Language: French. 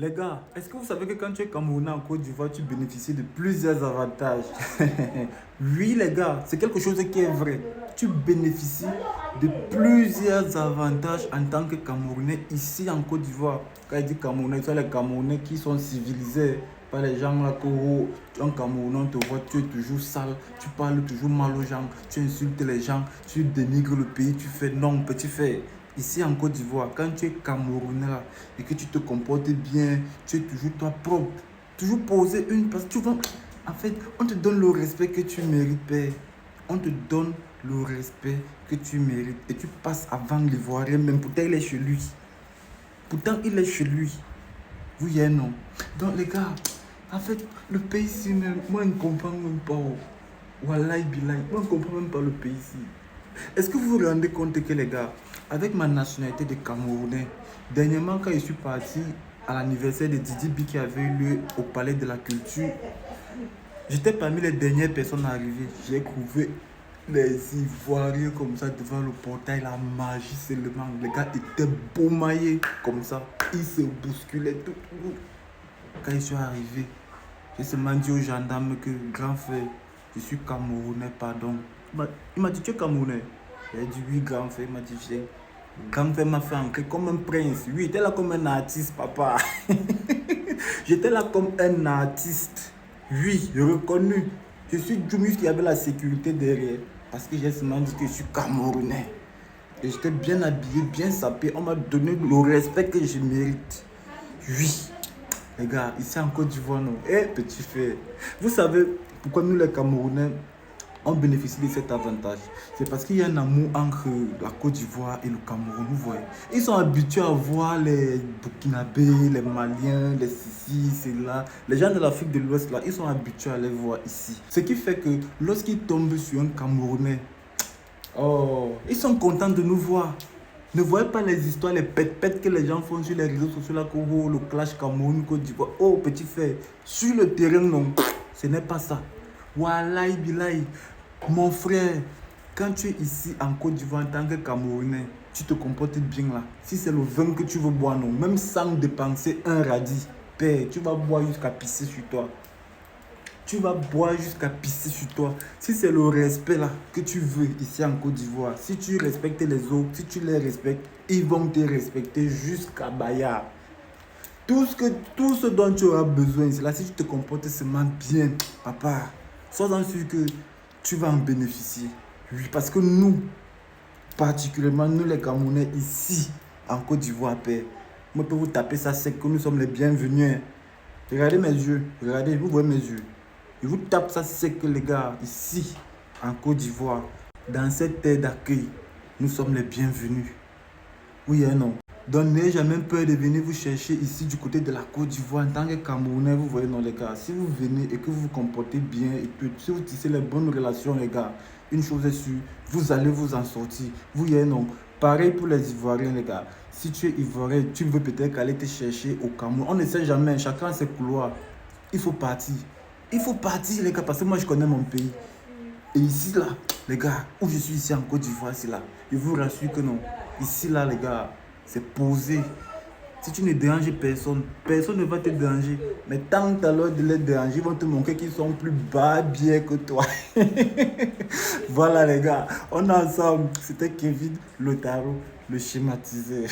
Les gars, est-ce que vous savez que quand tu es Camerounais en Côte d'Ivoire, tu bénéficies de plusieurs avantages? Oui, les gars, c'est quelque chose qui est vrai. Tu bénéficies de plusieurs avantages en tant que Camerounais ici en Côte d'Ivoire. Quand il dit Camerounais, c'est les Camerounais qui sont civilisés. Pas les gens là que un Camerounais, on te voit, tu es toujours sale, tu parles toujours mal aux gens, tu insultes les gens, tu dénigres le pays, tu fais non, petit fait. Ici en Côte d'Ivoire, quand tu es Camerounais là, et que tu te comportes bien, tu es toujours toi propre, toujours poser une parce que tu vois, en fait, on te donne le respect que tu mérites, père. On te donne le respect que tu mérites et tu passes avant l'Ivoirien, même pourtant il est chez lui. Pourtant il est chez lui. Oui et non. Donc les gars, en fait, le pays ici, moi je ne comprends même pas. Oh. Wallahi billahi, moi je ne comprends même pas le pays ici. Est-ce que vous vous rendez compte que les gars, avec ma nationalité de Camerounais, dernièrement quand je suis parti à l'anniversaire de Didi B qui avait eu lieu au Palais de la Culture, j'étais parmi les dernières personnes arrivées. J'ai trouvé les Ivoiriens comme ça devant le portail, la magie seulement. Les gars étaient baumaillés comme ça. Ils se bousculaient tout. Quand ils sont arrivés, j'ai seulement dit aux gendarmes que grand frère, je suis Camerounais, pardon. Il m'a dit, tu es Camerounais? J'ai dit oui, grand frère. Il m'a dit, viens. Grand frère m'a fait entrer comme un prince. Oui, j'étais là comme un artiste, papa. J'étais là comme un artiste. Oui, reconnu. Je suis Djoumus qui avait la sécurité derrière. Parce que j'ai seulement dit que je suis Camerounais. Et j'étais bien habillé, bien sapé. On m'a donné le respect que je mérite. Oui. Les gars, ici en Côte d'Ivoire, non. Eh, petit frère. Vous savez pourquoi nous, les Camerounais, on bénéficie de cet avantage? C'est parce qu'il y a un amour entre la Côte d'Ivoire et le Cameroun, vous voyez. Ils sont habitués à voir les Burkinabés, les Maliens, les Sissi, c'est là. Les gens de l'Afrique de l'Ouest, là, ils sont habitués à les voir ici. Ce qui fait que lorsqu'ils tombent sur un Camerounais, oh, ils sont contents de nous voir. Ne voyez pas les histoires, les pètes que les gens font sur les réseaux sociaux, là, le clash Cameroun, Côte d'Ivoire. Oh, petit frère, sur le terrain, non, ce n'est pas ça. Wallahi billahi, mon frère, quand tu es ici en Côte d'Ivoire en tant que Camerounais, tu te comportes bien là. Si c'est le vin que tu veux boire, non, même sans dépenser un radis, père, tu vas boire jusqu'à pisser sur toi. Tu vas boire jusqu'à pisser sur toi. Si c'est le respect là que tu veux ici en Côte d'Ivoire, si tu respectes les autres, si tu les respectes, ils vont te respecter jusqu'à Bayard. Tout ce dont tu auras besoin, c'est là si tu te comportes seulement bien, papa, sois-en sûr que tu vas en bénéficier. Oui, parce que nous, particulièrement nous les Camerounais ici en Côte d'Ivoire, père, moi je peux vous taper ça sec que nous sommes les bienvenus. Hein. Regardez mes yeux, regardez, vous voyez mes yeux. Je vous tape ça sec les gars, ici en Côte d'Ivoire, dans cette terre d'accueil, nous sommes les bienvenus. Oui et non. Donc n'ayez jamais peur de venir vous chercher ici du côté de la Côte d'Ivoire en tant que Camerounais, vous voyez non les gars. Si vous venez et que vous vous comportez bien et que si vous tissez les bonnes relations les gars, une chose est sûre, vous allez vous en sortir. Vous voyez non. Pareil pour les Ivoiriens les gars. Si tu es Ivoirien, tu veux peut-être aller te chercher au Cameroun. On ne sait jamais, chacun a ses couloirs. Il faut partir. Il faut partir les gars parce que moi je connais mon pays. Et ici là, les gars, où je suis ici en Côte d'Ivoire, ici là, je vous rassure que non. Ici là les gars, c'est posé. Si tu ne déranges personne, personne ne va te déranger. Mais tant que tu as l'heure de les déranger, ils vont te montrer qu'ils sont plus bas bien que toi. Voilà les gars, on est ensemble. C'était Kevin Lotaro, le schématiseur.